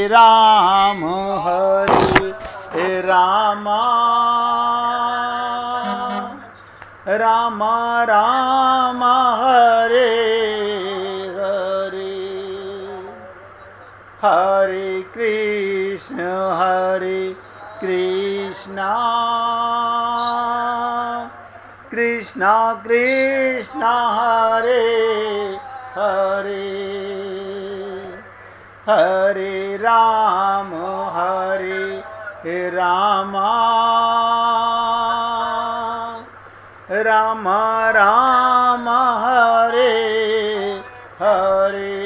राम हरे राम राम राम हरे हरे हरे कृष्ण कृष्ण कृष्ण हरे हरे हरे राम राम राम हरे हरे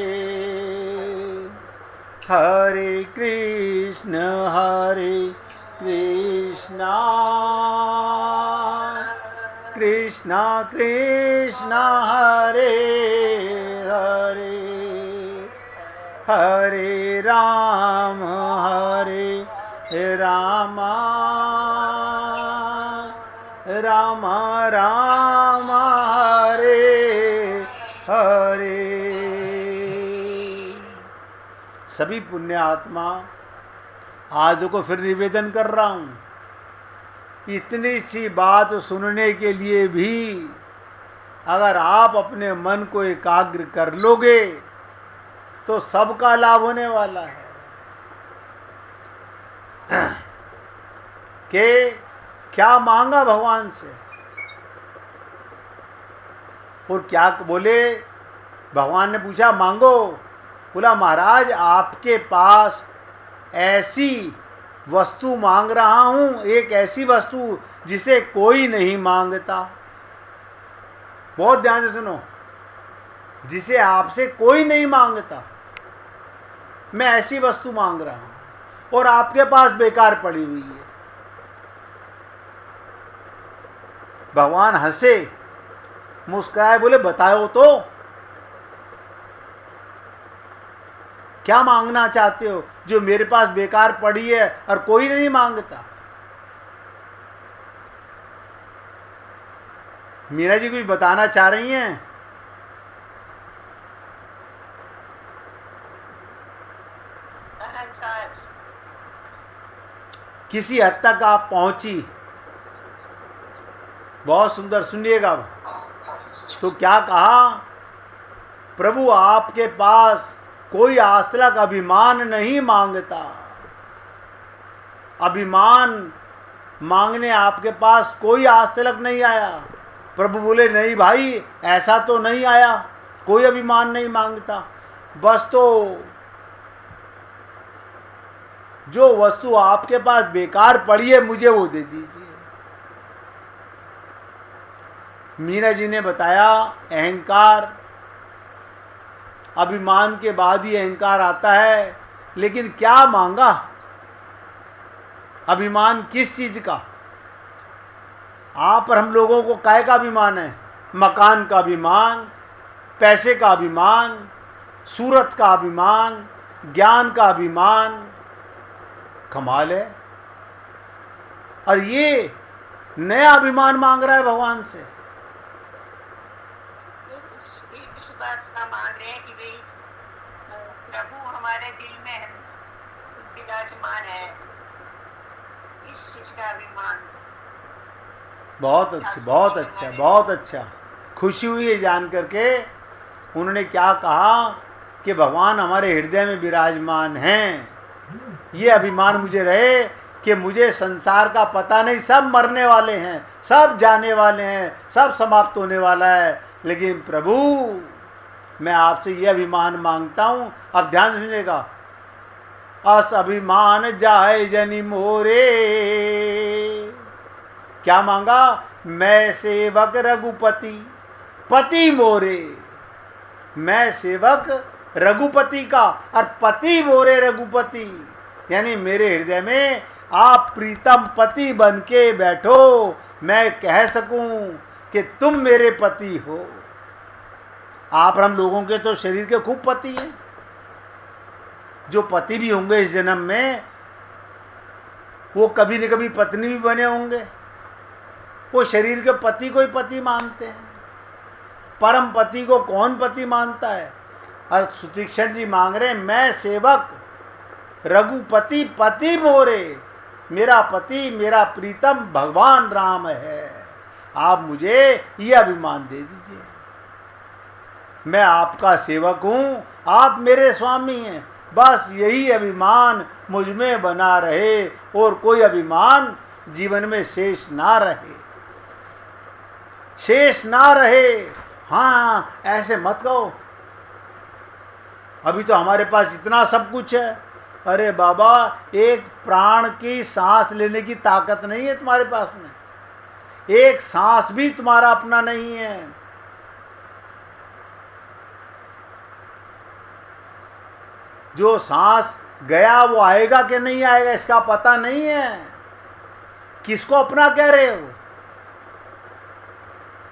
हरे कृष्ण कृष्ण कृष्ण हरे हरे हरे राम राम राम हरे हरे। सभी पुण्य आत्मा आज को फिर निवेदन कर रहा हूं, इतनी सी बात सुनने के लिए भी अगर आप अपने मन को एकाग्र कर लोगे तो सबका लाभ होने वाला है। कि क्या मांगा भगवान से, और क्या बोले, भगवान ने पूछा मांगो, बोला महाराज आपके पास ऐसी वस्तु मांग रहा हूं, एक ऐसी वस्तु जिसे कोई नहीं मांगता। बहुत ध्यान से सुनो, जिसे आपसे कोई नहीं मांगता, मैं ऐसी वस्तु मांग रहा हूं और आपके पास बेकार पड़ी हुई है। भगवान हंसे, मुस्कुराए, बोले बताओ तो क्या मांगना चाहते हो जो मेरे पास बेकार पड़ी है और कोई नहीं मांगता। मीरा जी कुछ बताना चाह रही हैं? किसी हद तक आप पहुंची, बहुत सुंदर, सुनिएगा। तो क्या कहा, प्रभु आपके पास कोई आज तक अभिमान नहीं मांगता। अभिमान मांगने आपके पास कोई आज तक नहीं आया। प्रभु बोले नहीं भाई, ऐसा तो नहीं आया, कोई अभिमान नहीं मांगता। बस तो जो वस्तु आपके पास बेकार पड़ी है मुझे वो दे दीजिए। मीरा जी ने बताया अहंकार, अभिमान के बाद ही अहंकार आता है। लेकिन क्या मांगा, अभिमान किस चीज का? आप और हम लोगों को काय का अभिमान है? मकान का अभिमान, पैसे का अभिमान, सूरत का अभिमान, ज्ञान का अभिमान। कमाल है। और ये नया अभिमान मांग रहा है भगवान से। इस बात का मांग रहे हैं कि भाई प्रभु हमारे दिल में विराजमान है, इस चीज का अभिमान। बहुत अच्छा, बहुत अच्छा, बहुत अच्छा। खुशी हुई है जान करके। उन्होंने क्या कहा कि भगवान हमारे हृदय में विराजमान हैं। ये अभिमान मुझे रहे कि मुझे संसार का पता नहीं, सब मरने वाले हैं, सब जाने वाले हैं, सब समाप्त होने वाला है। लेकिन प्रभु मैं आपसे ये अभिमान मांगता हूं। अब ध्यान सुनिएगा, अस अभिमान जाए जनि मोरे। क्या मांगा? मैं सेवक रघुपति पति मोरे। मैं सेवक रघुपति का और पति मोरे रघुपति, यानी मेरे हृदय में आप प्रीतम पति बन के बैठो, मैं कह सकूं कि तुम मेरे पति हो। आप हम लोगों के तो शरीर के खूब पति हैं, जो पति भी होंगे इस जन्म में वो कभी न कभी पत्नी भी बने होंगे। वो शरीर के पति को ही पति मानते हैं, परम पति को कौन पति मानता है? और सुतीक्षण जी मांग रहे हैं मैं सेवक रघुपति पति मोरे, मेरा पति मेरा प्रीतम भगवान राम है। आप मुझे ये अभिमान दे दीजिए, मैं आपका सेवक हूँ, आप मेरे स्वामी हैं। बस यही अभिमान मुझ में बना रहे और कोई अभिमान जीवन में शेष ना रहे, शेष ना रहे। हाँ, ऐसे मत कहो अभी तो हमारे पास इतना सब कुछ है। अरे बाबा, एक प्राण की सांस लेने की ताकत नहीं है तुम्हारे पास में, एक सांस भी तुम्हारा अपना नहीं है। जो सांस गया वो आएगा कि नहीं आएगा इसका पता नहीं है। किसको अपना कह रहे हो?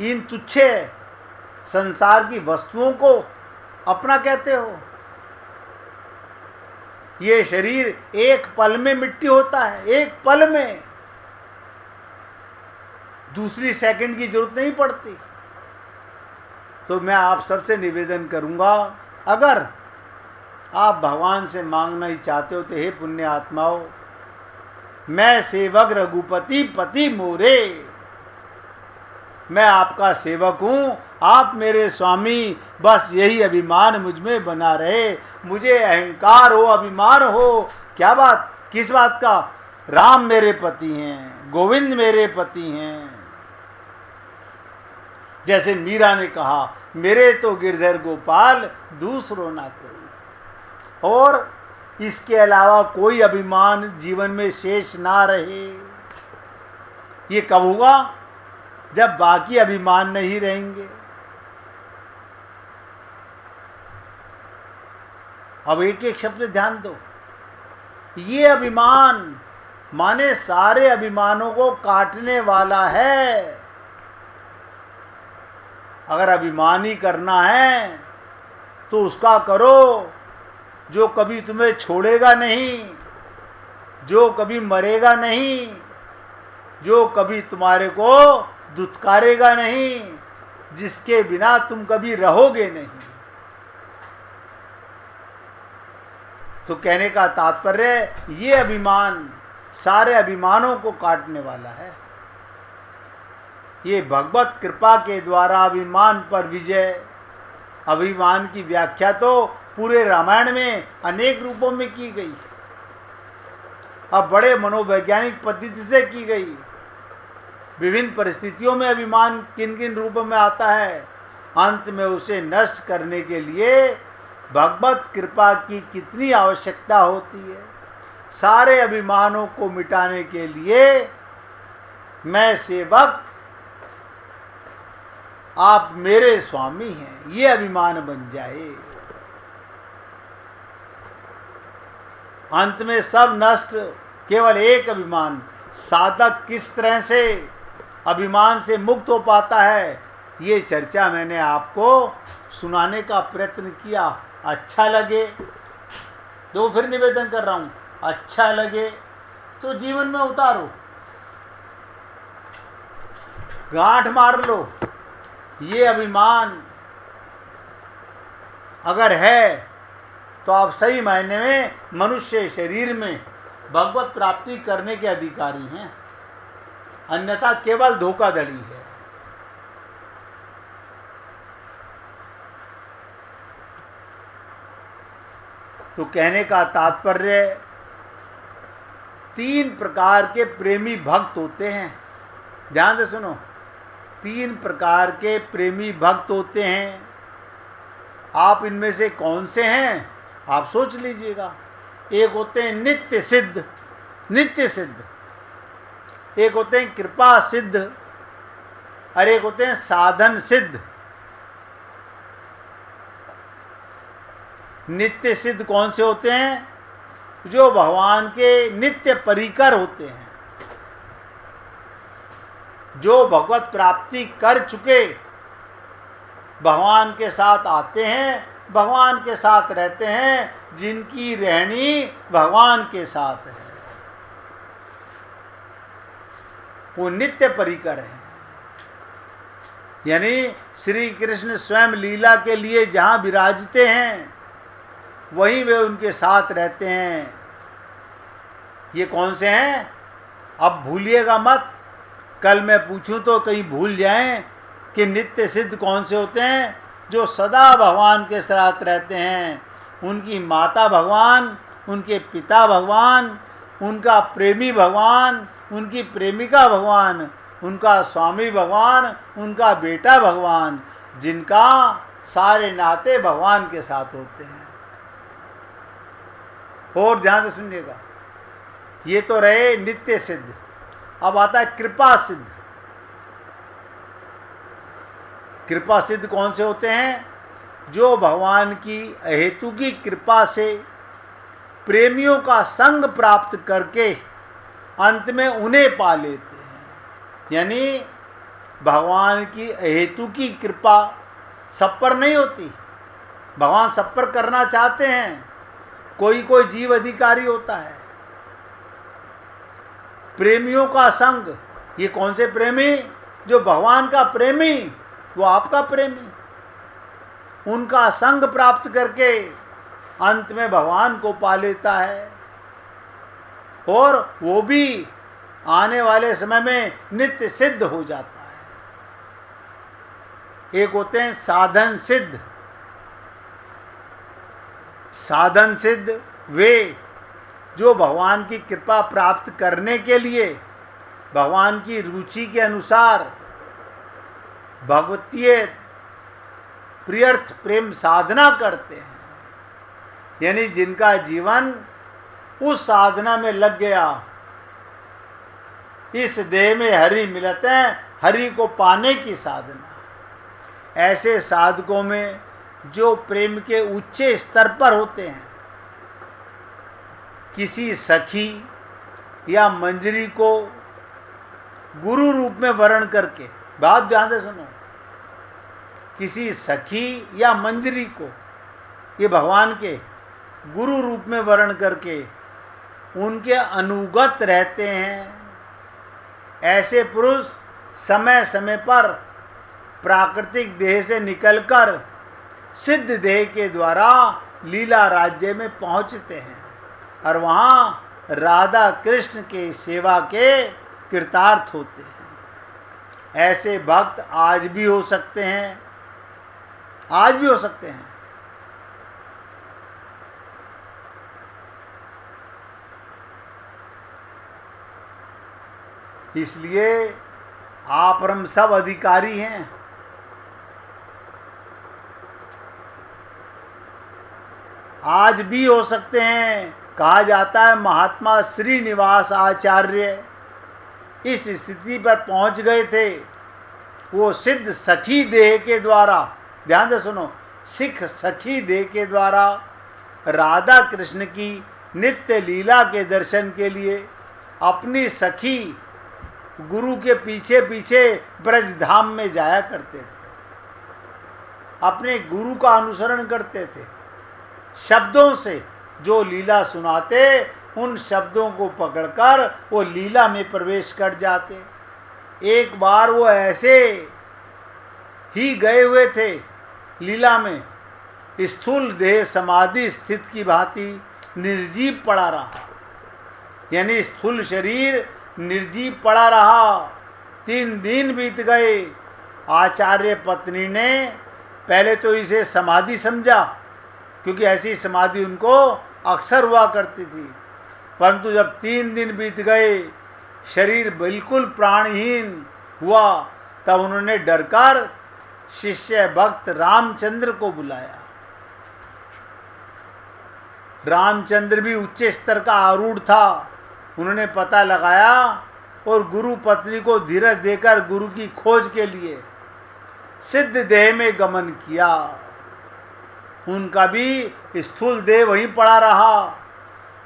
इन तुच्छे संसार की वस्तुओं को अपना कहते हो? ये शरीर एक पल में मिट्टी होता है, एक पल में, दूसरी सेकंड की जरूरत नहीं पड़ती। तो मैं आप सबसे निवेदन करूंगा, अगर आप भगवान से मांगना ही चाहते हो तो हे पुण्य आत्माओं, मैं सेवक रघुपति पति मोरे, मैं आपका सेवक हूँ, आप मेरे स्वामी। बस यही अभिमान मुझ में बना रहे, मुझे अहंकार हो, अभिमान हो। क्या बात, किस बात का? राम मेरे पति हैं, गोविंद मेरे पति हैं। जैसे मीरा ने कहा, मेरे तो गिरधर गोपाल दूसरो ना कोई। और इसके अलावा कोई अभिमान जीवन में शेष ना रहे। ये कब होगा? जब बाकी अभिमान नहीं रहेंगे। अब एक एक शब्द ध्यान दो। ये अभिमान माने सारे अभिमानों को काटने वाला है। अगर अभिमान ही करना है तो उसका करो जो कभी तुम्हें छोड़ेगा नहीं, जो कभी मरेगा नहीं, जो कभी तुम्हारे को दुत्कारेगा नहीं, जिसके बिना तुम कभी रहोगे नहीं। तो कहने का तात्पर्य, ये अभिमान सारे अभिमानों को काटने वाला है। ये भगवत कृपा के द्वारा अभिमान पर विजय। अभिमान की व्याख्या तो पूरे रामायण में अनेक रूपों में की गई, अब बड़े मनोवैज्ञानिक पद्धति से की गई। विभिन्न परिस्थितियों में अभिमान किन किन रूपों में आता है, अंत में उसे नष्ट करने के लिए भगवत कृपा की कितनी आवश्यकता होती है। सारे अभिमानों को मिटाने के लिए मैं सेवक, आप मेरे स्वामी हैं, ये अभिमान बन जाए। अंत में सब नष्ट, केवल एक अभिमान। साधक किस तरह से अभिमान से मुक्त हो पाता है, ये चर्चा मैंने आपको सुनाने का प्रयत्न किया। अच्छा लगे तो फिर निवेदन कर रहा हूँ, अच्छा लगे तो जीवन में उतारो, गांठ मार लो। ये अभिमान अगर है तो आप सही मायने में मनुष्य शरीर में भगवत प्राप्ति करने के अधिकारी हैं, अन्यथा केवल धोखाधड़ी है। तो कहने का तात्पर्य, तीन प्रकार के प्रेमी भक्त होते हैं। ध्यान से सुनो, तीन प्रकार के प्रेमी भक्त होते हैं। आप इनमें से कौन से हैं आप सोच लीजिएगा। एक होते हैं नित्य सिद्ध, नित्य सिद्ध, एक होते हैं कृपा सिद्ध, और एक होते हैं साधन सिद्ध। नित्य सिद्ध कौन से होते हैं? जो भगवान के नित्य परिकर होते हैं, जो भगवत प्राप्ति कर चुके, भगवान के साथ आते हैं, भगवान के साथ रहते हैं, जिनकी रहनी भगवान के साथ है, वो नित्य परिकर हैं। यानी श्री कृष्ण स्वयं लीला के लिए जहाँ विराजते हैं वहीं वे उनके साथ रहते हैं, ये कौन से हैं? अब भूलिएगा मत, कल मैं पूछूं तो कहीं भूल जाएं कि नित्य सिद्ध कौन से होते हैं। जो सदा भगवान के साथ रहते हैं, उनकी माता भगवान, उनके पिता भगवान, उनका प्रेमी भगवान, उनकी प्रेमिका भगवान, उनका स्वामी भगवान, उनका बेटा भगवान, जिनका सारे नाते भगवान के साथ होते हैं। और ध्यान से सुनिएगा, ये तो रहे नित्य सिद्ध। अब आता है कृपा सिद्ध। कृपा सिद्ध कौन से होते हैं? जो भगवान की अहेतु की कृपा से प्रेमियों का संग प्राप्त करके अंत में उन्हें पा लेते हैं। यानी भगवान की अहेतु की कृपा सब पर नहीं होती, भगवान सब पर करना चाहते हैं, कोई कोई जीव अधिकारी होता है। प्रेमियों का संग, ये कौन से प्रेमी? जो भगवान का प्रेमी, वो आपका प्रेमी, उनका संग प्राप्त करके अंत में भगवान को पा लेता है, और वो भी आने वाले समय में नित्य सिद्ध हो जाता है। एक होते हैं साधन सिद्ध। साधन सिद्ध वे जो भगवान की कृपा प्राप्त करने के लिए भगवान की रुचि के अनुसार भगवतीय प्रियर्थ प्रेम साधना करते हैं। यानी जिनका जीवन उस साधना में लग गया, इस देह में हरि मिलते हैं, हरि को पाने की साधना। ऐसे साधकों में जो प्रेम के ऊंचे स्तर पर होते हैं, किसी सखी या मंजरी को गुरु रूप में वर्ण करके, बात ध्यान से सुनो, किसी सखी या मंजरी को ये भगवान के गुरु रूप में वर्ण करके उनके अनुगत रहते हैं। ऐसे पुरुष समय समय पर प्राकृतिक देह से निकलकर सिद्ध देह के द्वारा लीला राज्य में पहुंचते हैं और वहाँ राधा कृष्ण के सेवा के कृतार्थ होते हैं। ऐसे भक्त आज भी हो सकते हैं, आज भी हो सकते हैं। इसलिए आप और हम सब अधिकारी हैं। आज भी हो सकते हैं। कहा जाता है महात्मा श्रीनिवास आचार्य इस स्थिति पर पहुंच गए थे। वो सिद्ध सखी देह के द्वारा, ध्यान से सुनो, सिख सखी देह के द्वारा राधा कृष्ण की नित्य लीला के दर्शन के लिए अपनी सखी गुरु के पीछे पीछे ब्रज धाम में जाया करते थे, अपने गुरु का अनुसरण करते थे। शब्दों से जो लीला सुनाते, उन शब्दों को पकड़कर वो लीला में प्रवेश कर जाते। एक बार वो ऐसे ही गए हुए थे लीला में, स्थूल देह समाधि स्थित की भांति निर्जीव पड़ा रहा। यानी स्थूल शरीर निर्जीव पड़ा रहा। 3 दिन बीत गए। आचार्य पत्नी ने पहले तो इसे समाधि समझा, क्योंकि ऐसी समाधि उनको अक्सर हुआ करती थी। परंतु जब 3 दिन बीत गए, शरीर बिल्कुल प्राणहीन हुआ, तब उन्होंने डरकर शिष्य भक्त रामचंद्र को बुलाया। रामचंद्र भी उच्च स्तर का आरूढ़ था। उन्होंने पता लगाया और गुरु पत्नी को धीरज देकर गुरु की खोज के लिए सिद्ध देह में गमन किया। उनका भी स्थूल देह वहीं पड़ा रहा।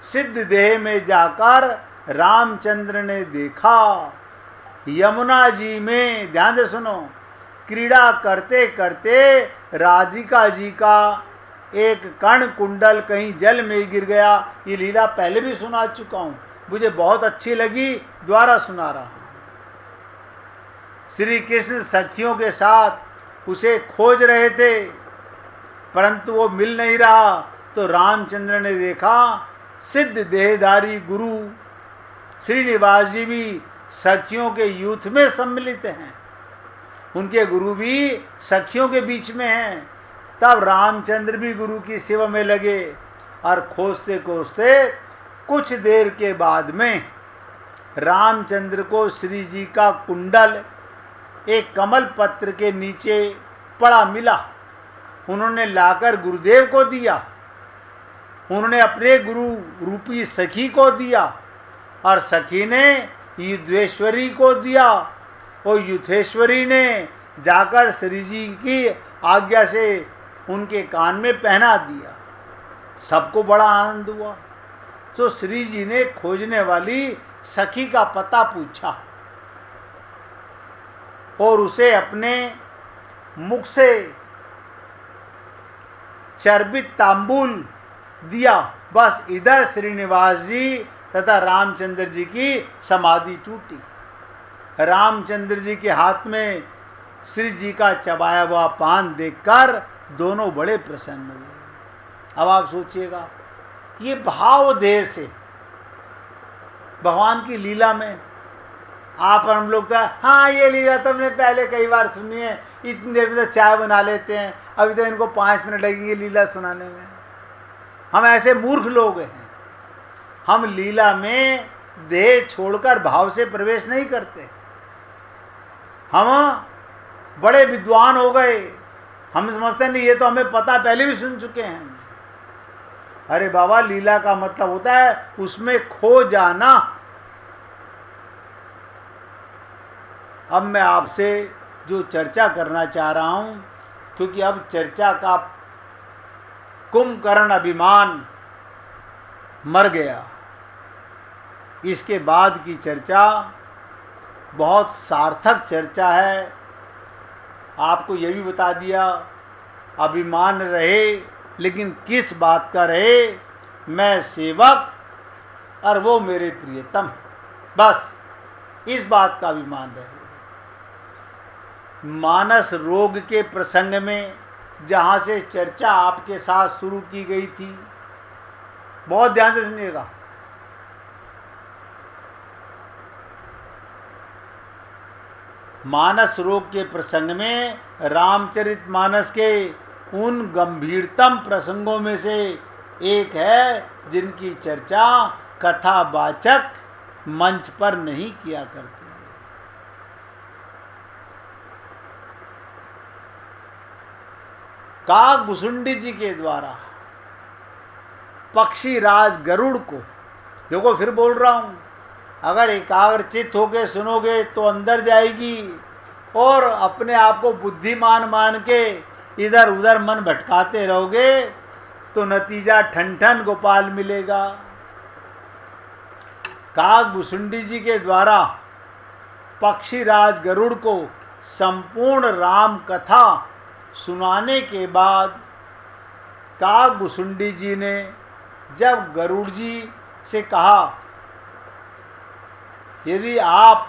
सिद्ध देह में जाकर रामचंद्र ने देखा यमुना जी में, ध्यान से सुनो, क्रीड़ा करते करते राधिका जी का एक कर्ण कुंडल कहीं जल में गिर गया। ये लीला पहले भी सुना चुका हूँ, मुझे बहुत अच्छी लगी, दोबारा सुना रहा हूँ। श्री कृष्ण सखियों के साथ उसे खोज रहे थे, परंतु वो मिल नहीं रहा। तो रामचंद्र ने देखा सिद्ध देहधारी गुरु श्रीनिवास जी भी सखियों के यूथ में सम्मिलित हैं, उनके गुरु भी सखियों के बीच में हैं। तब रामचंद्र भी गुरु की सेवा में लगे और खोजते खोजते कुछ देर के बाद में रामचंद्र को श्री जी का कुंडल एक कमल पत्र के नीचे पड़ा मिला। उन्होंने लाकर गुरुदेव को दिया, उन्होंने अपने गुरु रूपी सखी को दिया और सखी ने युद्धेश्वरी को दिया और युद्धेश्वरी ने जाकर श्री जी की आज्ञा से उनके कान में पहना दिया। सबको बड़ा आनंद हुआ। तो श्री जी ने खोजने वाली सखी का पता पूछा और उसे अपने मुख से चर्बित तांबूल दिया। बस इधर श्रीनिवास जी तथा रामचंद्र जी की समाधि टूटी। रामचंद्र जी के हाथ में श्री जी का चबाया हुआ पान देखकर दोनों बड़े प्रसन्न हुए। अब आप सोचिएगा, ये भाव देह से भगवान की लीला में आप और हम लोग तो हाँ ये लीला तो हमने पहले कई बार सुनी है, इतनी देर में तो चाय बना लेते हैं, अभी तो इनको 5 मिनट लगेंगे लीला सुनाने में। हम ऐसे मूर्ख लोग हैं, हम लीला में देह छोड़कर भाव से प्रवेश नहीं करते। हम बड़े विद्वान हो गए, हम समझते नहीं ये तो हमें पता, पहले भी सुन चुके हैं। अरे बाबा, लीला का मतलब होता है उसमें खो जाना। अब मैं आपसे जो चर्चा करना चाह रहा हूं, क्योंकि अब चर्चा का कुंभकर्ण अभिमान मर गया, इसके बाद की चर्चा बहुत सार्थक चर्चा है। आपको ये भी बता दिया, अभिमान रहे लेकिन किस बात का रहे, मैं सेवक और वो मेरे प्रियतम, बस इस बात का अभिमान रहे। मानस रोग के प्रसंग में जहाँ से चर्चा आपके साथ शुरू की गई थी, बहुत ध्यान से सुनिएगा। मानस रोग के प्रसंग में रामचरितमानस के उन गंभीरतम प्रसंगों में से एक है जिनकी चर्चा कथावाचक मंच पर नहीं किया करते। काकभुसुंडी जी के द्वारा पक्षीराज गरुड़ को, देखो फिर बोल रहा हूं, अगर एकाग्रचित्त होके सुनोगे तो अंदर जाएगी, और अपने आप को बुद्धिमान मान के इधर उधर मन भटकाते रहोगे तो नतीजा ठन ठन गोपाल मिलेगा। काकभुसुंडी जी के द्वारा पक्षीराज गरुड़ को संपूर्ण राम कथा सुनाने के बाद काकभुसुंडी जी ने जब गरुड़ जी से कहा, यदि आप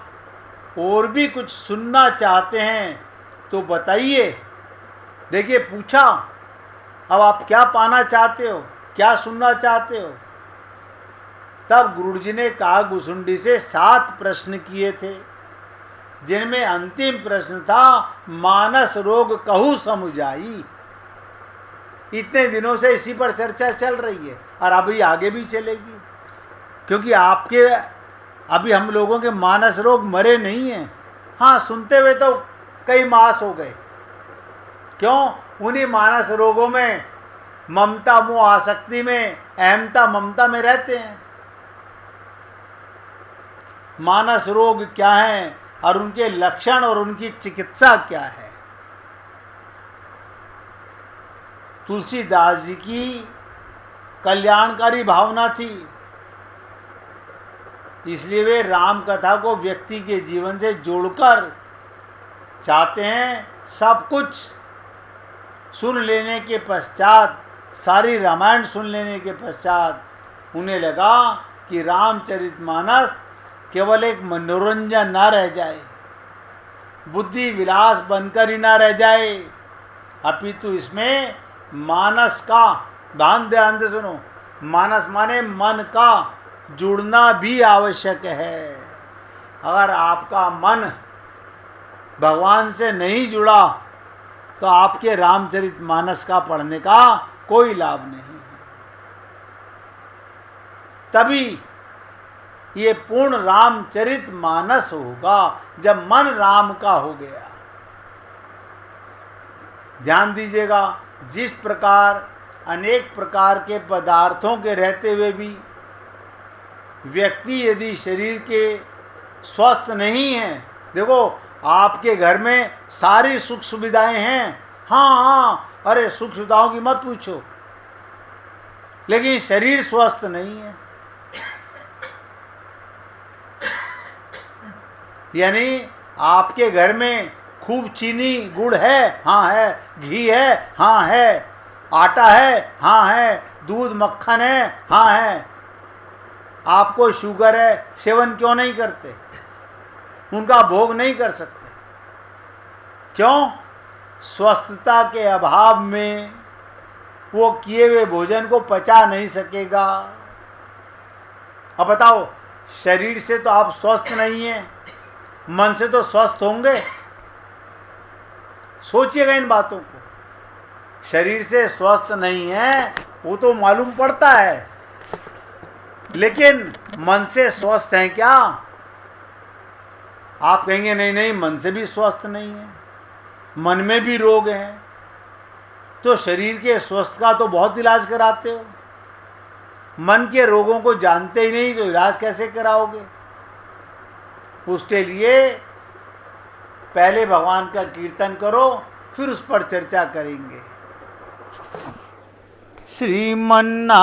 और भी कुछ सुनना चाहते हैं तो बताइए। देखिए, पूछा, अब आप क्या पाना चाहते हो, क्या सुनना चाहते हो? तब गुरु जी ने काकभुसुंडी से 7 प्रश्न किए थे, जिनमें अंतिम प्रश्न था, मानस रोग कहू समुझाई। इतने दिनों से इसी पर चर्चा चल रही है और अभी आगे भी चलेगी, क्योंकि आपके अभी हम लोगों के मानस रोग मरे नहीं हैं। हाँ, सुनते हुए तो कई मास हो गए। क्यों? उन्हीं मानस रोगों में ममता मोह आसक्ति में, अहमता ममता में रहते हैं। मानस रोग क्या हैं और उनके लक्षण और उनकी चिकित्सा क्या है? तुलसीदास जी की कल्याणकारी भावना थी, इसलिए वे राम कथा को व्यक्ति के जीवन से जोड़कर चाहते हैं। सब कुछ सुन लेने के पश्चात, सारी रामायण सुन लेने के पश्चात उन्हें लगा कि रामचरितमानस केवल एक मनोरंजन ना रह जाए, बुद्धि विलास बनकर ही ना रह जाए, अपितु इसमें मानस का, ध्यान से सुनो, मानस माने मन का जुड़ना भी आवश्यक है। अगर आपका मन भगवान से नहीं जुड़ा तो आपके रामचरितमानस का पढ़ने का कोई लाभ नहीं है। तभी ये पूर्ण रामचरितमानस होगा जब मन राम का हो गया। ध्यान दीजिएगा, जिस प्रकार अनेक प्रकार के पदार्थों के रहते हुए भी व्यक्ति यदि शरीर के स्वस्थ नहीं है, देखो आपके घर में सारी सुख सुविधाएं हैं, हाँ, अरे सुख सुविधाओं की मत पूछो, लेकिन शरीर स्वस्थ नहीं है। यानी आपके घर में खूब चीनी गुड़ है, हाँ है, घी है, हाँ है, आटा है, हाँ है, दूध मक्खन है, हाँ है, आपको शुगर है, सेवन क्यों नहीं करते? उनका भोग नहीं कर सकते। क्यों? स्वस्थता के अभाव में वो किए हुए भोजन को पचा नहीं सकेगा। अब बताओ, शरीर से तो आप स्वस्थ नहीं हैं, मन से तो स्वस्थ होंगे। सोचिएगा इन बातों को। शरीर से स्वस्थ नहीं है वो तो मालूम पड़ता है, लेकिन मन से स्वस्थ हैं क्या? आप कहेंगे नहीं नहीं, मन से भी स्वस्थ नहीं है, मन में भी रोग हैं। तो शरीर के स्वस्थ का तो बहुत इलाज कराते हो, मन के रोगों को जानते ही नहीं तो इलाज कैसे कराओगे? उसके लिए पहले भगवान का कीर्तन करो, फिर उस पर चर्चा करेंगे। श्रीमन्नारायण